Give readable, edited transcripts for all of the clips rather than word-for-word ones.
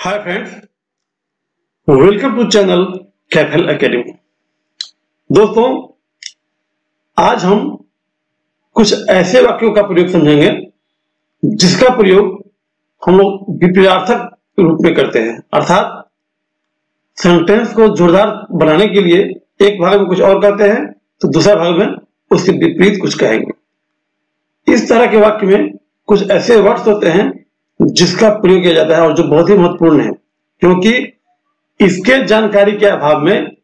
Hi friends, welcome to channel Kafal academy. दोस्तों, आज हम कुछ ऐसे वाक्यों का प्रयोग समझेंगे जिसका प्रयोग हम लोग विपरीतार्थक रूप में करते हैं, अर्थात सेंटेंस को जोरदार बनाने के लिए एक भाग में कुछ और कहते हैं तो दूसरा भाग में उसके विपरीत कुछ कहेंगे। इस तरह के वाक्य में कुछ ऐसे वर्ड्स होते हैं जिसका प्रयोग किया जाता है और जो बहुत ही महत्वपूर्ण है, क्योंकि इसके जानकारी के अभाव में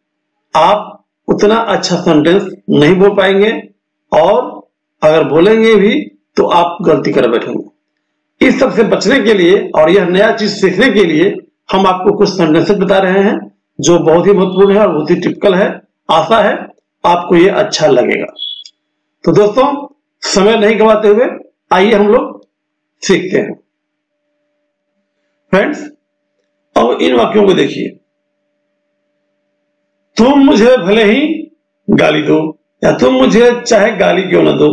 आप उतना अच्छा सेंटेंस नहीं बोल पाएंगे और अगर बोलेंगे भी तो आप गलती कर बैठेंगे। इस सब से बचने के लिए और यह नया चीज सीखने के लिए हम आपको कुछ सेंटेंसेस बता रहे हैं जो बहुत ही महत्वपूर्ण है और बहुत ही टिपिकल है। आशा है आपको ये अच्छा लगेगा। तो दोस्तों, समय नहीं गवाते हुए आइए हम लोग सीखते हैं। फ्रेंड्स, अब इन वाक्यों को देखिए। तुम मुझे भले ही गाली दो, या तुम मुझे चाहे गाली क्यों ना दो,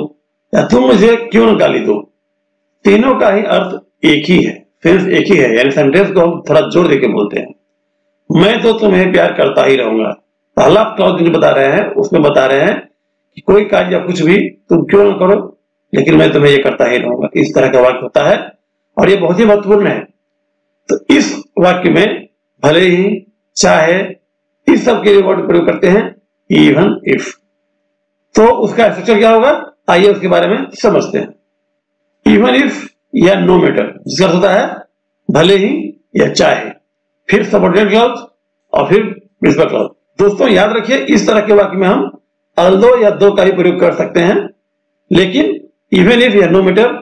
या तुम मुझे क्यों ना गाली दो, तीनों का ही अर्थ एक ही है, सिर्फ एक ही है। यानी सेंटेंस को हम थोड़ा जोर देके बोलते हैं। मैं तो तुम्हें प्यार करता ही रहूंगा। पहला क्लॉज जो बता रहे हैं उसमें बता रहे हैं कि कोई कार्य या कुछ भी तुम क्यों ना करो, लेकिन मैं तुम्हें ये करता ही रहूंगा। इस तरह का वाक्य होता है और ये बहुत ही महत्वपूर्ण है। तो इस वाक्य में भले ही, चाहे, इस सब के लिए वर्ड प्रयोग करते हैं, इवन इफ। तो उसका स्ट्रक्चर क्या होगा, आइए उसके बारे में समझते हैं। इवन इफ या नो मैटर, जिसका अर्थ होता है भले ही या चाहे, फिर सबऑर्डिनेट क्लॉज और फिर प्रिंसिपल क्लॉज। दोस्तों याद रखिए, इस तरह के वाक्य में हम अल्दो या दो का ही प्रयोग कर सकते हैं, लेकिन इवन इफ या नो मैटर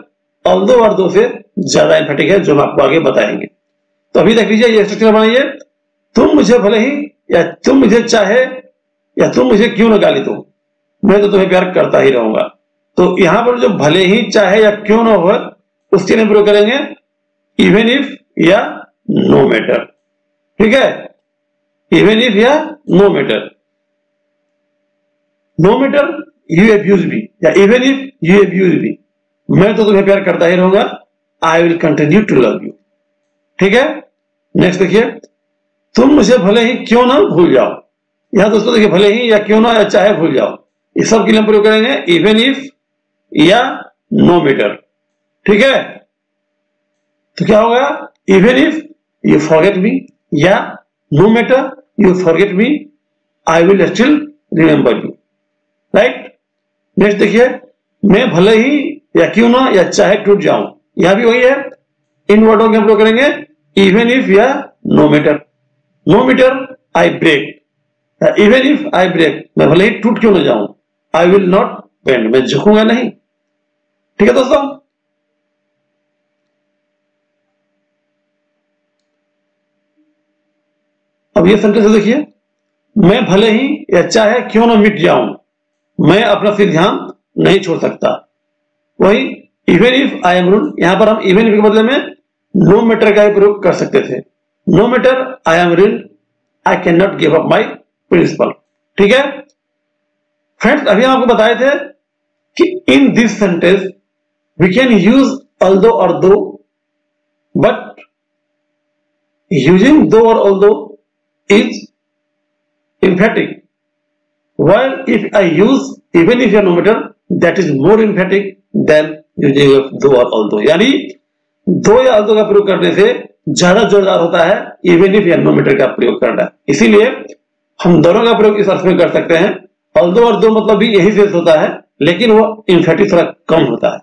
अल्दो और दो से ज्यादा एम्फेटिक है, जो हम आपको आगे बताएंगे। तो अभी देख लीजिए, ये स्ट्रक्चर बनाइए। तुम मुझे भले ही, या तुम मुझे चाहे, या तुम मुझे क्यों ना गाली दो, मैं तो तुम्हें प्यार करता ही रहूंगा। तो यहां पर जो भले ही, चाहे या क्यों ना हो, उसके लिए प्रयोग करेंगे इवन इफ या नो मैटर। ठीक है, इवन इफ या no matter. No matter you abuse me, या even if you abuse me, मैं तो तुम्हें प्यार करता ही रहूंगा। I will continue to love you. ठीक है, नेक्स्ट देखिए। तुम मुझे भले ही क्यों ना भूल जाओ। यहां दोस्तों देखिए, भले ही या क्यों ना या चाहे भूल जाओ, इस सब के लिए प्रयोग करेंगे इवन इफ या नो मैटर। ठीक है, तो क्या होगा, even if you forget me, या no matter you forget me, I will still remember you. Right, next देखिए। मैं भले ही या क्यों ना या चाहे टूट जाऊं, यहां भी वही है। इन वर्डों के हम प्रयोग करेंगे इवन इफ या no matter. No matter I break, even if I break, मैं भले ही टूट क्यों ना जाऊं, आई विल नॉट बेंड, मैं झुकूंगा नहीं। ठीक है दोस्तों, अब ये सेंटेंस देखिए। मैं भले ही या चाहे क्यों ना मिट जाऊं, मैं अपना सिद्धांत नहीं छोड़ सकता। वही even if I am rude, यहां पर हम इवन इफ के बदले में नो मैटर का प्रयोग कर सकते थे। No matter I am real, I can not give up my principle. ठीक है फ्रेंड्स, अभी हम आपको बताए थे कि in this sentence we can use although और दो, बट यूजिंग दो और although is emphatic, while if I use even if या no matter, that is more emphatic than using दो और although। यानी दो या although का प्रयोग करने से ज्यादा जोरदार होता है even if या no matter का प्रयोग करना। इसीलिए हम दोनों का प्रयोग इस अर्थ में कर सकते हैं। although और दो मतलब भी यही से होता है, लेकिन वो emphatic थोड़ा कम होता है,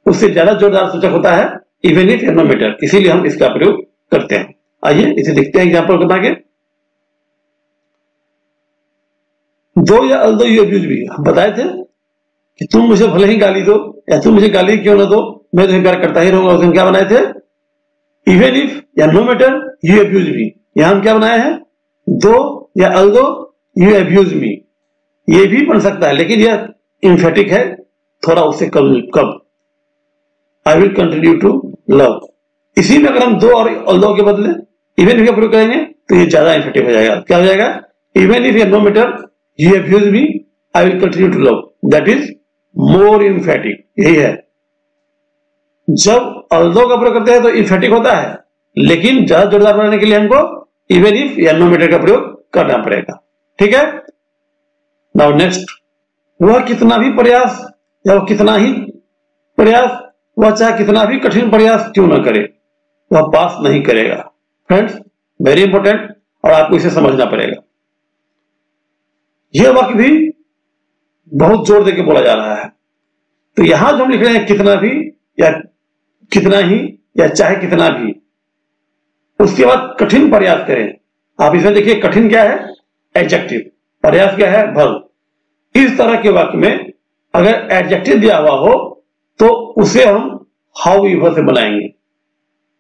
उससे ज्यादा जोरदार सूचक होता है even if या no matter, इसीलिए हम इसका प्रयोग करते हैं। आइए इसे देखते हैं एग्जाम्पल बना के। दो या अल्दो यू अब्यूज मी, हम बताए थे कि तुम मुझे भले ही गाली दो या तुम मुझे गाली क्यों ना दो, मैं तुम्हें प्यार करता ही रहूंगा। उसमें क्या बनाए थे, इवन इफ या no matter you abuse me. यहां हम क्या बनाए हैं, दो या अल्दो यू अब्यूज मी। ये भी बन सकता है, लेकिन यह एम्फेटिक है, थोड़ा उससे कम। I will continue to love, इसी में अगर हम दो और अल्दो के बदले इवन इफ का प्रयोग करेंगे तो ये ज्यादा एम्फेटिक हो जाएगा। क्या हो जाएगा, इवन इफ या no matter you abuse me, I will continue to love, that is more emphatic। यही है, जब although का प्रयोग करते हैं तो emphatic होता है, लेकिन ज्यादा जोरदार बनाने के लिए हमको इवन इफ या नो मैटर का प्रयोग करना पड़ेगा। ठीक है। नाउ नेक्स्ट, वह कितना भी प्रयास या वह कितना ही प्रयास, वह चाहे कितना भी कठिन प्रयास क्यों न करे, वह पास नहीं करेगा। फ्रेंड्स, वेरी इंपॉर्टेंट, और आपको इसे समझना पड़ेगा। यह वाक्य भी बहुत जोर देकर बोला जा रहा है। तो यहां जो हम लिख रहे हैं कितना भी या कितना ही या चाहे कितना भी, उसके बाद कठिन प्रयास करें। आप इसमें देखिए कठिन क्या है, एडजेक्टिव, प्रयास क्या है, वर्ब। इस तरह के वाक्य में अगर एडजेक्टिव दिया हुआ हो तो उसे हम हाउ ईवर से बनाएंगे।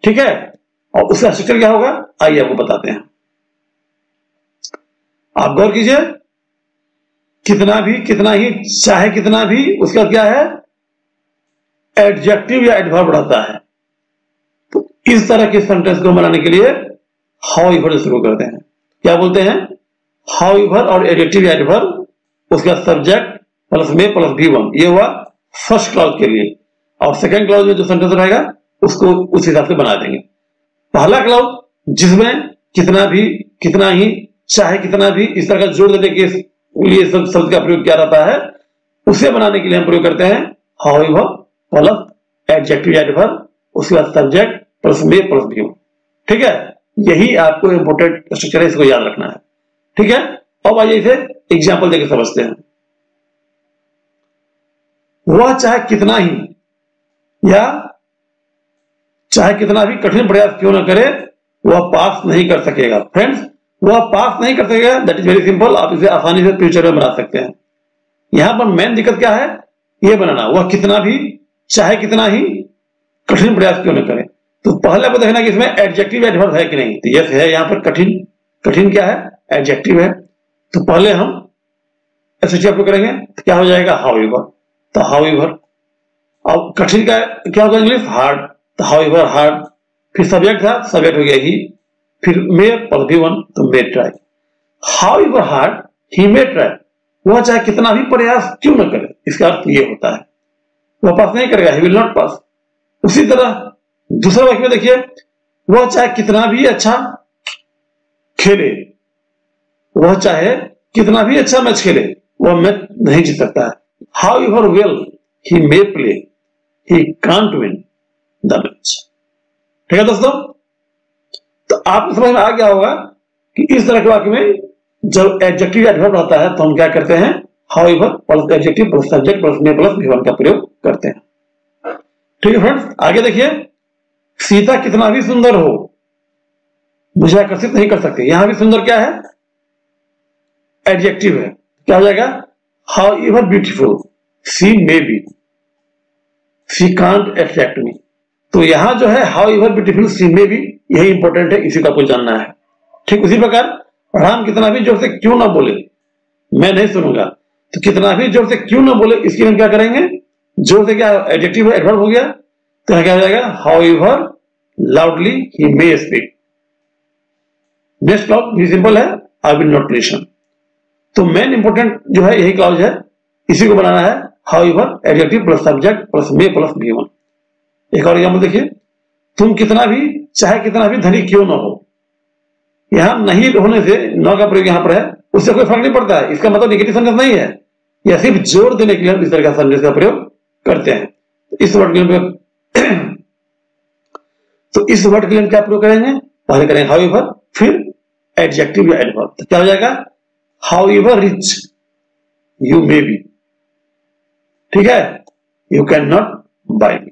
ठीक है। और उसका स्ट्रक्चर क्या होगा, आइए आपको बताते हैं। आप गौर कीजिए, कितना भी, कितना ही, चाहे कितना भी, उसका क्या है, एडजेक्टिव या एडवर्ब रहता है। तो इस तरह के सेंटेंस को बनाने के लिए हाउ ईवर से शुरू करते हैं। क्या बोलते हैं, हाउ ईवर और एडजेक्टिव या एडवर्ब, उसका सब्जेक्ट प्लस में प्लस V1, ये हुआ फर्स्ट क्लॉज के लिए। और सेकंड क्लॉज में जो सेंटेंस रहेगा उसको उस हिसाब से बना देंगे। पहला क्लॉज जिसमें कितना भी, कितना ही, चाहे कितना भी, इस तरह का जोड़ देने के लिए सब शब्द का प्रयोग किया जाता है, उसे बनाने के लिए हम प्रयोग करते हैं हाउएवर प्लस एडजेक्टिव एडवर्ब, उसके बाद सब्जेक्ट प्लस में प्लस V1। ठीक है। यही आपको इंपोर्टेंट स्ट्रक्चर है, इसको याद रखना है। ठीक है। अब आइए इसे एग्जाम्पल देकर समझते हैं। वह चाहे कितना ही या चाहे कितना भी कठिन प्रयास क्यों ना करे, वह पास नहीं कर सकेगा। फ्रेंड्स, वह पास नहीं कर सकेगा, दैट इज वेरी सिंपल। आप इसे आसानी से फ्यूचर में बना सकते हैं। यहां पर मेन दिक्कत क्या है, यह बनाना, वह कितना भी, चाहे कितना ही कठिन प्रयास क्यों न करे। तो पहले को देखना कि इसमें एडजेक्टिव एडवर्ब है कि नहीं। तो यस है, यहां पर कठिन, कठिन क्या है, एडजेक्टिव है। तो पहले हम एसएचजी अप्लाई करेंगे, तो क्या हो जाएगा, हाउएवर। तो हाउएवर। अब कठिन का क्या होगा, इंग्लिश हार्ड, तो हाउएवर हार्ड। फिर सब्जेक्ट था, सब्जेक्ट हो गया ही, फिर मे प्लस V1, तो मे ट्राई। हाउएवर हार्ड ही मे ट्राई, वह चाहे कितना भी प्रयास क्यों न करे, इसका अर्थ ये होता है वह पास नहीं करेगा, ही विल नॉट पास। उसी तरह दूसरा वाक्य में देखिए, वह चाहे कितना भी अच्छा खेले, वह चाहे कितना भी अच्छा मैच खेले, वह मैच नहीं जीत सकता है। However well he may play, he can't win the match. ठीक है दोस्तों। तो आपको समझ में आ गया होगा कि इस तरह के वाक्य में जब एडजेक्टिव एडवर्ब रहता है तो हम क्या करते हैं, however plus adjective plus subject plus में प्लस V1 का प्रयोग करते हैं। ठीक है फ्रेंड्स, आगे देखिए, सीता कितना भी सुंदर हो मुझे आकर्षित नहीं कर सकती। यहां भी सुंदर क्या है, एडजेक्टिव है। क्या हो जाएगा, however beautiful she may be, she can't attract me. तो यहां जो है however beautiful she may be, यही इंपॉर्टेंट है, इसी का आपको जानना है। ठीक उसी प्रकार राम कितना भी जोर से क्यों ना बोले, मैं नहीं सुनूंगा। तो कितना भी जोर से क्यों ना बोले, इसके लिए हम क्या करेंगे, जोर से क्या एडजेक्टिव एडवर्ब हो गया, तो क्या हो जाएगा, however loudly he may speak. Next clause भी सिंपल है, आई विल नॉट लिसन। तो मेन इंपॉर्टेंट जो है यही क्लॉज है, इसी को बनाना है, however adjective plus subject plus may plus V1। एक और एग्जांपल देखिए, तुम कितना भी, चाहे कितना भी धनी क्यों ना हो। यहां नहीं होने से न का प्रयोग यहां पर है, उससे कोई फर्क नहीं पड़ता है, इसका मतलब नेगेटिव सेंटेंस नहीं है, यह सिर्फ जोर देने के लिए हम इस तरह का सेंटेंस का प्रयोग करते हैं। इस वर्ड के लिए तो इस वर्ड के लिए हम क्या प्रयोग करेंगे, पहले करेंगे हाउएवर, फिर एडजेक्टिव या एडवर्ब। तो क्या हो जाएगा, however rich you may be, ठीक है, यू कैन नॉट बाय मी।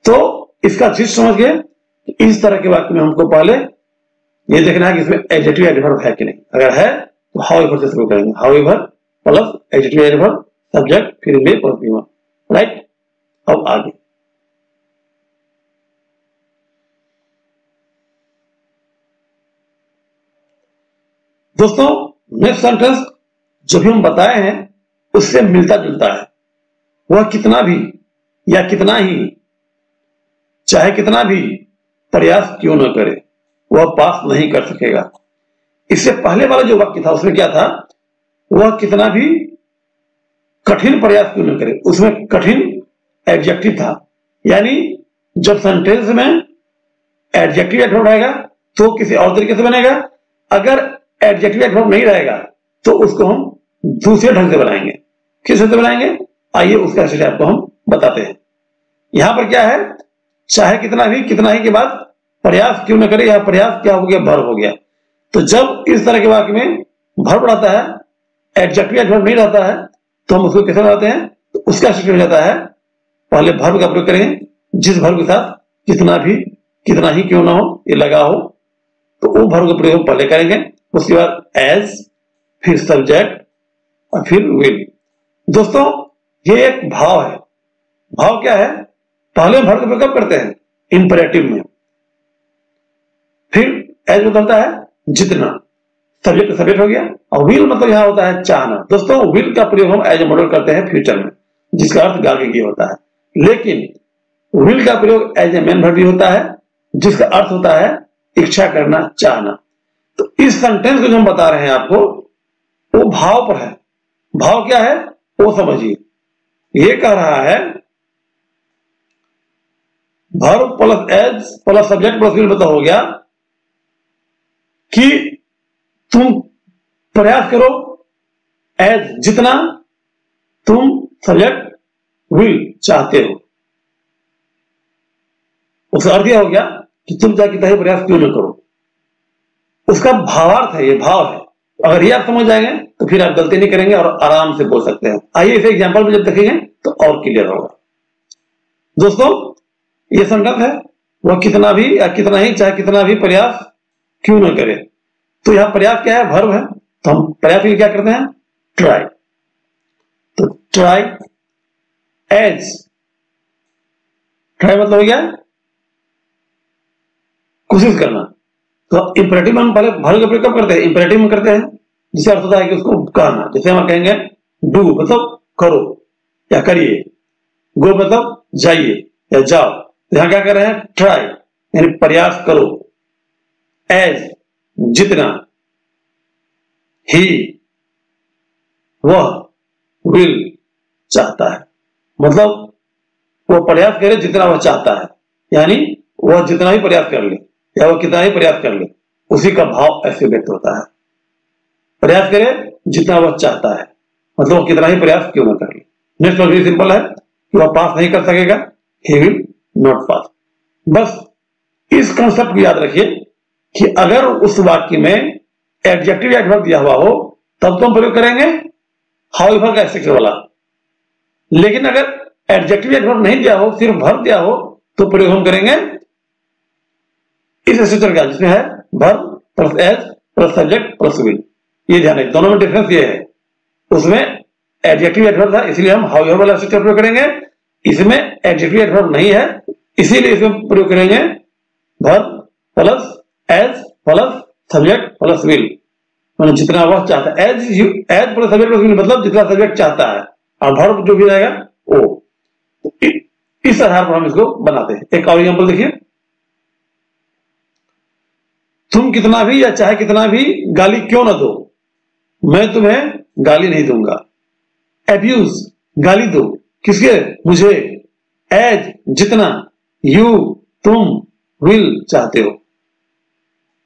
तो इसका चीज समझ गए, इस तरह के वाक्य में हमको पहले ये देखना है कि इसमें एडजेक्टिव एडवर्ब है कि नहीं। अगर है तो हाउएवर से शुरू करेंगे, however plus adjective adverb subject फिर मे प्लस V1। राइट। अब आगे दोस्तों, नेक्स्ट सेंटेंस जो भी हम बताए हैं उससे मिलता जुलता है। वह कितना भी या कितना ही, चाहे कितना भी प्रयास क्यों न करे, वह पास नहीं कर सकेगा। इससे पहले वाला जो वाक्य था उसमें क्या था, वह कितना भी कठिन प्रयास क्यों न करे, उसमें कठिन एडजेक्टिव था। यानी जब सेंटेंस में एडजेक्टिव एडवर्ब रहेगा तो किसी और तरीके से बनेगा, अगर एडजेक्टिव एडवर्ब नहीं रहेगा तो उसको हम दूसरे ढंग से बनाएंगे। किस ढंग से बनाएंगे, आइए उसका एक्सरसाइज आपको हम बताते हैं। यहां पर क्या है, चाहे कितना ही के बाद प्रयास क्यों न करे, यह प्रयास क्या हो गया, वर्ब हो गया। तो जब इस तरह के वाक्य में वर्ब रहता है, एडजेक्टिव एडवर्ब नहीं रहता है, तो हम उसको कैसे बनाते हैं, तो उसका एक्सरसाइज हो जाता है, पहले वर्ब का प्रयोग करेंगे, जिस वर्ब के साथ कितना ही क्यों ना हो ये लगा हो, तो वो वर्ब का प्रयोग पहले करेंगे, उसके बाद एज, फिर सब्जेक्ट और फिर विल। दोस्तों ये एक भाव है। भाव क्या है, पहले हम वर्ब का प्रयोग करते हैं इंपरेटिव में, फिर एज बदलता है जितना, सब्जेक्ट हो गया, और विल मतलब यहां होता है चाहना। दोस्तों विल का प्रयोग हम एज ए मॉडल करते हैं फ्यूचर में, जिसका अर्थ आगे की होता है, लेकिन विल का प्रयोग एज ए मेन वर्ब भी होता है, जिसका अर्थ होता है इच्छा करना, चाहना। तो इस सेंटेंस को जो हम बता रहे हैं आपको, वो भाव पर है। भाव क्या है वो समझिए। ये कह रहा है verb plus as plus subject plus will मतलब हो गया कि तुम प्रयास करो, एज जितना, तुम सब्जेक्ट विल चाहते हो। उसका अर्थ यह हो गया कि तुम चाहे कितना ही प्रयास क्यों न करो, उसका भावार्थ है, ये भाव है। अगर ये आप समझ जाएंगे तो फिर आप गलती नहीं करेंगे और आराम से बोल सकते हैं। आइए इसे एग्जांपल में जब देखेंगे तो और क्लियर होगा। दोस्तों ये सेंटेंस है, वह कितना भी या कितना ही चाहे कितना भी प्रयास क्यों न करे। तो यहां प्रयास क्या है, वर्ब है, तो हम प्रयास के लिए क्या करते हैं, ट्राई। तो ट्राई एज, ट्राई मतलब हो गया कोशिश करना। तो इंपरेटिव में हम पहले वर्ब का प्रयोग कब करते हैं, इंपरेटिव में करते हैं, जिसका अर्थ होता है कि उसको कहना। जैसे हम कहेंगे डू मतलब करो या करिए, गो मतलब जाइए या जाओ। तो यहां क्या कर रहे हैं, ट्राई यानी प्रयास करो, एज जितना, ही वह, विल चाहता है, मतलब वह प्रयास करे जितना वह चाहता है, यानी वह जितना ही प्रयास कर ले या वह कितना ही प्रयास कर ले, उसी का भाव ऐसे व्यक्त होता है। प्रयास करे जितना वह चाहता है, मतलब वह कितना ही प्रयास क्यों न कर ले। नेक्स्ट वेरी सिंपल है कि वह पास नहीं कर सकेगा, ही विल नॉट पास। बस इस कंसेप्ट को याद रखिए कि अगर उस वाक्य में एडजेक्टिव एडवर्ब दिया हुआ हो तब तो हम प्रयोग करेंगे हाउएवर का स्ट्रक्चर वाला, लेकिन अगर एडजेक्टिव एडवर्ब नहीं दिया हो, सिर्फ वर्ब दिया हो, तो प्रयोग हम करेंगे इस स्ट्रक्चर का, जिसमें है verb plus as plus subject plus will. ये ध्यान रखिए, दोनों में डिफरेंस ये है, उसमें एडजेक्टिव एडवर्ब था इसलिए हम हाउएवर वाला स्ट्रक्चर प्रयोग करेंगे, इसमें एडजेक्टिव एडवर्ब नहीं है इसीलिए इसमें प्रयोग करेंगे verb plus as plus subject plus will, मतलब जितना वह चाहता है। As plus subject plus will मतलब जितना सब्जेक्ट चाहता है, और वर्ब जो भी रहेगा वो। इस आधार पर हम इसको बनाते हैं। एक और एग्जांपल देखिए, तुम कितना भी या चाहे कितना भी गाली क्यों ना दो, मैं तुम्हें गाली नहीं दूंगा। एब्यूज गाली दो, किसके, मुझे। एज जितना, यू तुम, विल चाहते हो।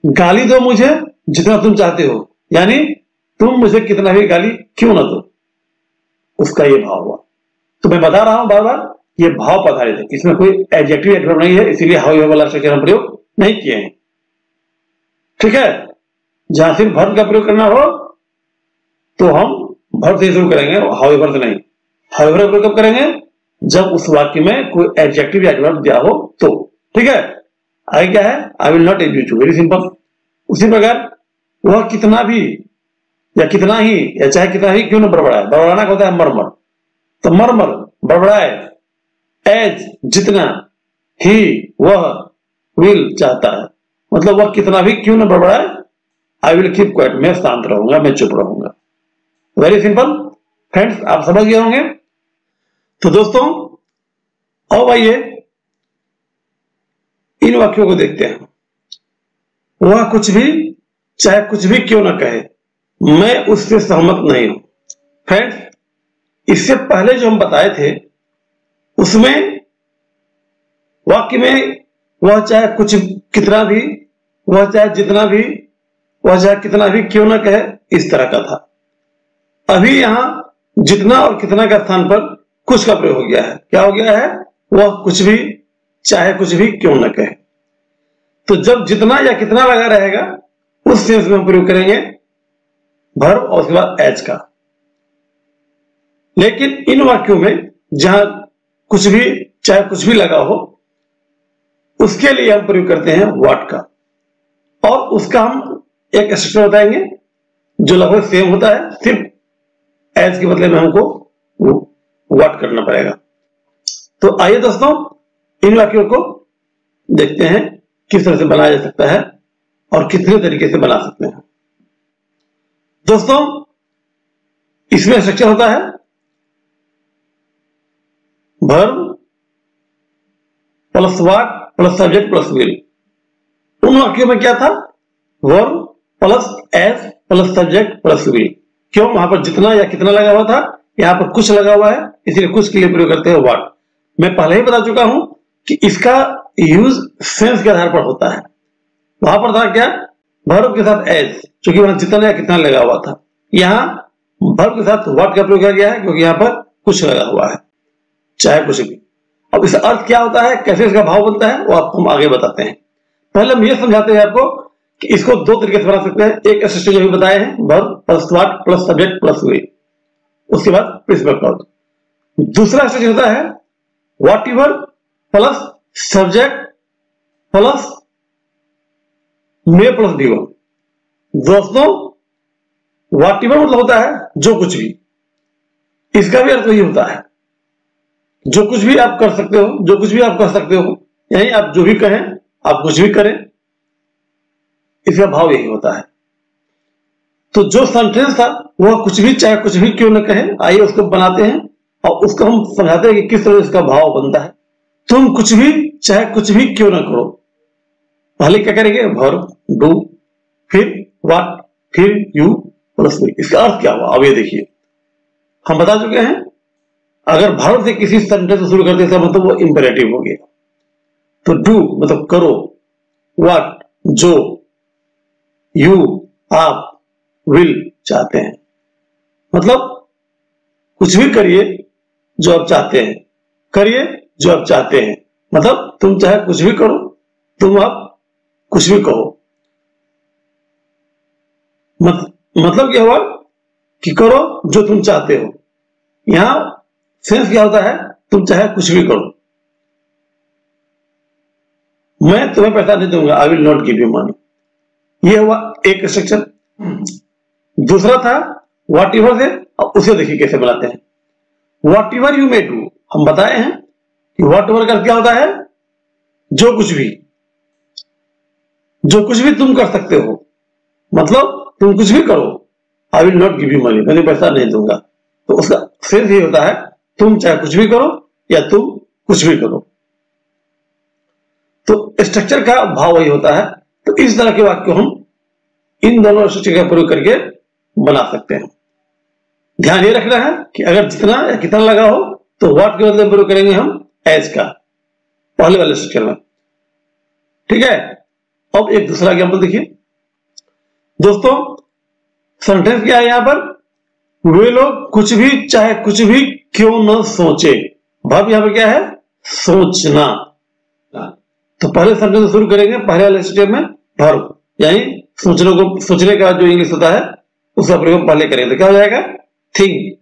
गाली दो मुझे जितना तुम चाहते हो, यानी तुम मुझे कितना भी गाली क्यों ना दो, उसका ये भाव हुआ। तो मैं बता रहा हूं बार बार, ये भाव आधारित है, इसमें कोई एडजेक्टिव एडवर्ब नहीं है, इसीलिए हाउएवर वाला स्ट्रक्चर हम प्रयोग नहीं किए हैं। ठीक है, जहां सिर्फ वर्ब का प्रयोग करना हो तो हम वर्ब से शुरू करेंगे, हाउएवर से नहीं। हाउएवर का प्रयोग कब करेंगे, जब उस वाक्य में कोई एडजेक्टिव एडवर्ब दिया हो तो। ठीक है, आगे क्या है, I will not abuse you, very simple. उसी प्रकार वह कितना भी या कितना ही या चाहे कितना ही क्यों न बड़बड़ाए, बड़बड़ाना होता है मरमर, तो मरमर बड़बड़ाए। एज जितना, ही वह, विल चाहता है, मतलब वह कितना भी क्यों न बड़बड़ाए, आई विल कीप क्वाइट, मैं शांत रहूंगा, मैं चुप रहूंगा। वेरी सिंपल फ्रेंड्स, आप समझ गए होंगे। तो दोस्तों अब आइए इन वाक्यों को देखते हैं। वह कुछ भी चाहे कुछ भी क्यों ना कहे, मैं उससे सहमत नहीं हूं। फ्रेंड्स, इससे पहले जो हम बताए थे उसमें वाक्य में वह चाहे कुछ कितना भी, वह चाहे जितना भी, वह चाहे कितना भी क्यों ना कहे, इस तरह का था। अभी यहां जितना और कितना का स्थान पर कुछ का प्रयोग हो गया है। क्या हो गया है? वह कुछ भी चाहे कुछ भी क्यों ना कहे। तो जब जितना या कितना लगा रहेगा उस सेंस में हम प्रयोग करेंगे वर्ब और उसके बाद एज का। लेकिन इन वाक्यों में जहां कुछ भी चाहे कुछ भी लगा हो उसके लिए हम प्रयोग करते हैं व्हाट का, और उसका हम एक स्ट्रक्चर बताएंगे जो लगभग सेम होता है, सिर्फ एज के बदले में हमको व्हाट करना पड़ेगा। तो आइए दोस्तों इन वाक्यों को देखते हैं किस तरह से बनाया जा सकता है और कितने तरीके से बना सकते हैं। दोस्तों इसमें स्ट्रक्चर होता है verb plus what plus subject plus will. उन वाक्यों में क्या था? Verb plus as plus subject plus will. क्यों? वहां पर जितना या कितना लगा हुआ था, यहां पर कुछ लगा हुआ है, इसलिए कुछ के लिए प्रयोग करते हैं व्हाट। मैं पहले ही बता चुका हूं कि इसका यूज सेंस के आधार पर होता है। वहां पर था क्या? वर्ब के साथ एज, क्योंकि वहां जितना या कितना लगा हुआ था। यहां वर्ब के साथ व्हाट का प्रयोग किया गया है क्योंकि यहां पर कुछ लगा हुआ है, चाहे कुछ भी। अब इसका अर्थ क्या होता है, कैसे इसका भाव बनता है, वो आपको हम आगे बताते हैं। पहले हम ये समझाते हैं आपको कि इसको दो तरीके से बना सकते हैं। एक स्ट्रक्चर जो भी बताए हैं, verb plus what plus subject plus will, उसके बाद प्रिंसिपल क्लॉज। दूसरा स्ट्रक्चर होता है whatever plus subject plus may plus be one. दोस्तों व्हाट एवर मतलब होता है जो कुछ भी, इसका भी अर्थ वही होता है जो कुछ भी आप कर सकते हो, जो कुछ भी आप कर सकते हो, यानी आप जो भी कहें आप कुछ भी करें, इसका भाव यही होता है। तो जो सेंटेंस था वह कुछ भी चाहे कुछ भी क्यों न कहे, आइए उसको बनाते हैं और उसको हम समझाते हैं कि किस तरह इसका भाव बनता है। तुम कुछ भी चाहे कुछ भी क्यों न करो, पहले क्या करेंगे? वर्ब डू, फिर व्हाट, फिर यू प्लस विल। इसका अर्थ क्या हुआ? अब ये देखिए, हम बता चुके हैं अगर वर्ब से किसी सेंटेंस को शुरू करते हैं मतलब वो इंपेरेटिव हो गया। तो डू मतलब करो, व्हाट जो, यू आप, विल चाहते हैं, मतलब कुछ भी करिए जो आप चाहते हैं, करिए जो आप चाहते हैं, मतलब तुम चाहे कुछ भी करो, तुम आप कुछ भी कहो। मतलब क्या हुआ कि करो जो तुम चाहते हो। यहां सेंस क्या होता है? तुम चाहे कुछ भी करो। मैं तुम्हें पैसा नहीं दूंगा, आई will not give you money. ये हुआ एक स्ट्रक्चर। दूसरा था व्हाट एवर से, अब उसे देखिए कैसे बनाते हैं। What ever you may do, हम बताए हैं कि व्हाट एवर का क्या होता है? जो कुछ भी, जो कुछ भी तुम कर सकते हो, मतलब तुम कुछ भी करो, आई will not give you money, मैं पैसा नहीं दूंगा। तो उसका सिर्फ ये होता है तुम चाहे कुछ भी करो या तुम कुछ भी करो। तो स्ट्रक्चर का भाव वही होता है। तो इस तरह के वाक्य हम इन दोनों स्ट्रक्चर का प्रयोग करके बना सकते हैं। ध्यान ये रखना है कि अगर जितना या कितना लगा हो तो व्हाट के बदले प्रयोग करेंगे हम एज का, पहले वाले स्ट्रक्चर में। ठीक है, अब एक दूसरा एग्जांपल देखिए दोस्तों। सेंटेंस क्या है यहां पर? वे लोग कुछ भी चाहे कुछ भी क्यों न सोचे। वर्ब यहां पर क्या है? सोचना। तो पहले सेंटेंस शुरू करेंगे पहले वाले स्टेप में वर्ब, यानी सोचने का जो इंग्लिश होता है उसका प्रयोग पहले करेंगे। तो क्या हो जाएगा? थिंक,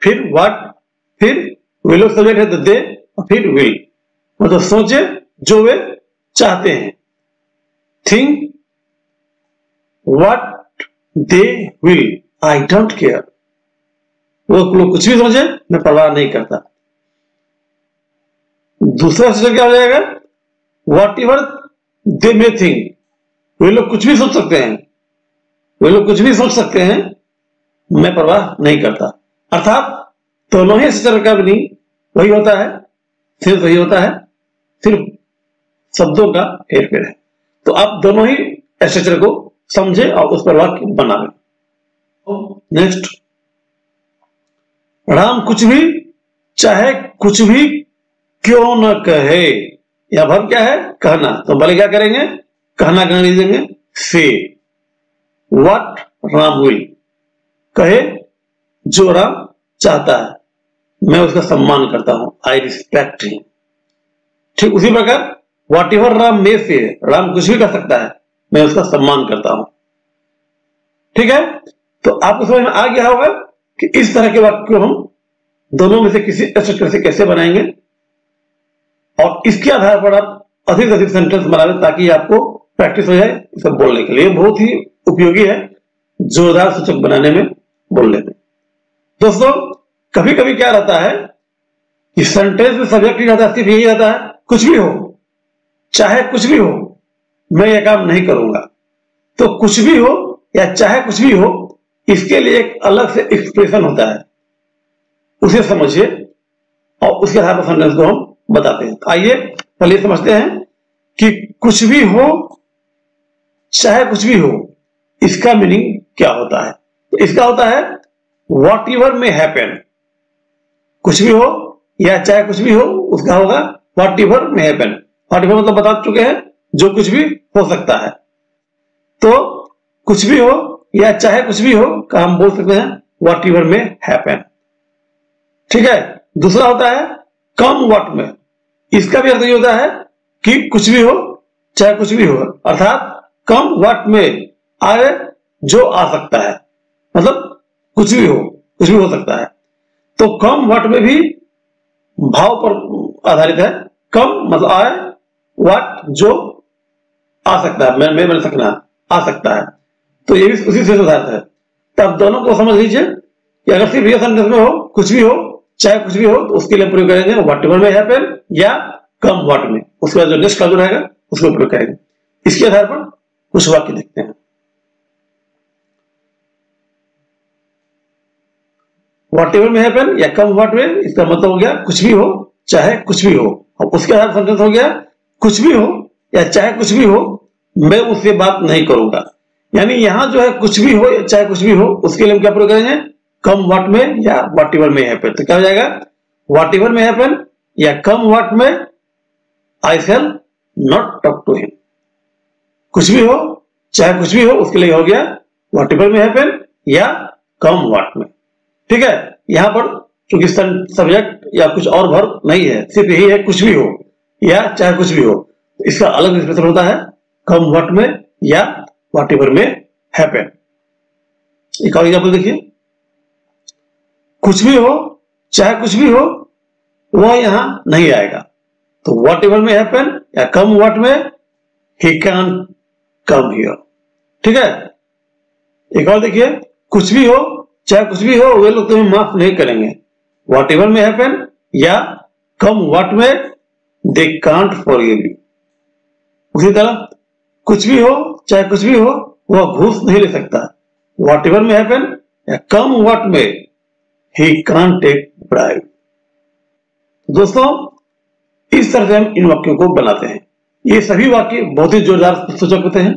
फिर व्हाट, फिर वे लोग सब्जेक्ट है तो दे, और फिर विल, मतलब सोचे जो वे चाहते हैं। Think what they will, I don't care. वो लोग कुछ भी सोचे, मैं परवाह नहीं करता। दूसरा स्टेप क्या हो जाएगा? Whatever they may think, वे लोग कुछ भी सोच सकते हैं, वे लोग कुछ भी सोच सकते हैं, मैं परवाह नहीं करता। अर्थात दोनों ही स्ट्रक्चर का भी वही होता है, सिर्फ वही होता है, सिर्फ शब्दों का हेरफेर है। तो आप दोनों ही स्ट्रक्चर को समझे और उस पर वाक्य बना लें। नेक्स्ट, राम कुछ भी चाहे कुछ भी क्यों न कहे। यह वर्ब क्या है? कहना। तो पहले क्या करेंगे? कहना कहना लिख देंगे से। व्हाट राम विल, कहे जो राम चाहता है, मैं उसका सम्मान करता हूं, आई रिस्पेक्ट हिम। ठीक उसी प्रकार व्हाट एवर राम मे से, राम कुछ भी कर सकता है, मैं उसका सम्मान करता हूं। ठीक है, तो आपको समझ में आ गया होगा कि इस तरह के वाक्य को हम दोनों में से किसी स्ट्रक्चर से कैसे बनाएंगे, और इसके आधार पर आप अधिक से अधिक सेंटेंस बनाएं ताकि आपको प्रैक्टिस हो जाए इसे बोलने के लिए। बहुत ही उपयोगी है जोरदार सूचक बनाने में, बोलने में। दोस्तों कभी कभी क्या रहता है कि सेंटेंस में सब्जेक्ट नहीं रहता, सिर्फ यही रहता है कुछ भी हो, चाहे कुछ भी हो, मैं यह काम नहीं करूंगा। तो कुछ भी हो या चाहे कुछ भी हो, इसके लिए एक अलग से एक्सप्रेशन होता है, उसे समझिए और उसके आधार पर सेंटेंस को हम बताते हैं। आइए पहले समझते हैं कि कुछ भी हो चाहे कुछ भी हो, इसका मीनिंग क्या होता है। तो इसका होता है वॉट एवर में हैपन। कुछ भी हो या चाहे कुछ भी हो, उसका होगा वॉट एवर में हैपन। वॉट एवर मतलब बता चुके हैं, जो कुछ भी हो सकता है। तो कुछ भी हो या चाहे कुछ भी हो का हम बोल सकते हैं वॉट एवर में हैपन। ठीक है, दूसरा होता है कम व्हाट में। इसका भी अर्थ ये होता है कि कुछ भी हो चाहे कुछ भी हो, अर्थात कम व्हाट में आए जो आ सकता है, मतलब कुछ भी हो, कुछ भी हो सकता है। तो कम व्हाट में भी भाव पर आधारित है। कम मतलब आए, व्हाट जो आ सकता है, मैं बन सकना, आ सकता है, तो ये भी उसी से आधारित है। तब दोनों को समझ लीजिए कि अगर सिर्फ ये सेंटेंस में हो कुछ भी हो चाहे कुछ भी हो, तो उसके लिए प्रयोग करेंगे व्हाट एवर में हैपन या कम व्हाट में। उसके बाद जो नेक्स्ट क्लास रहेगा उसको प्रयोग करेंगे। इसके आधार पर कुछ वाक्य देखते हैं। व्हाट एवर में हैपन या कम व्हाट में, इसका मतलब हो गया कुछ भी हो चाहे कुछ भी हो, और उसके आधार सेंटेंस हो गया कुछ भी हो या चाहे कुछ भी हो, मैं उससे बात नहीं करूंगा। यानी यहां जो है कुछ भी हो या चाहे कुछ भी हो, उसके लिए हम क्या प्रयोग करेंगे, कम व्हाट में या व्हाट एवर में हैपन। तो क्या हो जाएगा, व्हाट एवर में हैपन या come what may, I shall not talk to him. कुछ भी हो चाहे कुछ भी हो, उसके लिए हो गया व्हाट एवर में हैपन या कम व्हाट में। ठीक है, यहां पर चूंकि सब्जेक्ट या कुछ और वर्ब नहीं है, सिर्फ यही है कुछ भी हो या चाहे कुछ भी हो, तो इसका अलग एक्सप्रेशन होता है कम व्हाट में या व्हाट एवर में हैपन। एक और एग्जाम्पल देखिए, कुछ भी हो चाहे कुछ भी हो वह यहां नहीं आएगा, तो व्हाट एवर में हैपन या कम व्हाट में, ही कैन कम हियर। ठीक है, एक और देखिए, कुछ भी हो चाहे कुछ भी हो, वे लोग तुम्हें माफ नहीं करेंगे, व्हाट एवर में हैपन या कम व्हाट में, दे कांट फॉरगिव यू। उसी तरह कुछ भी हो चाहे कुछ भी हो, वह घूस नहीं ले सकता, व्हाट एवर में हैपन या कम व्हाट में, ही कांट टेक ब्राइब। दोस्तों इस तरह से हम इन वाक्यों को बनाते हैं। ये सभी वाक्य बहुत ही जोरदार सूचक होते हैं।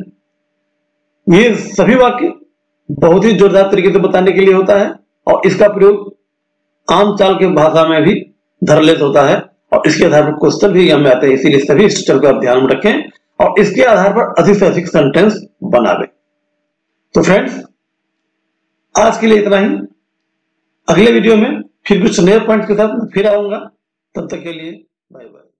ये सभी वाक्य बहुत ही जोरदार तरीके से बताने के लिए होता है, और इसका प्रयोग आम चाल के भाषा में भी धरलेस होता है, और इसके आधार पर क्वेश्चन भी हमें आते हैं। इसीलिए सभी स्ट्रक्चर को आप ध्यान में रखें और इसके आधार पर अधिक से अधिक सेंटेंस बनावें। तो फ्रेंड्स आज के लिए इतना ही। अगले वीडियो में फिर कुछ नए पॉइंट के साथ फिर आऊंगा। तब तक के लिए बाय बाय।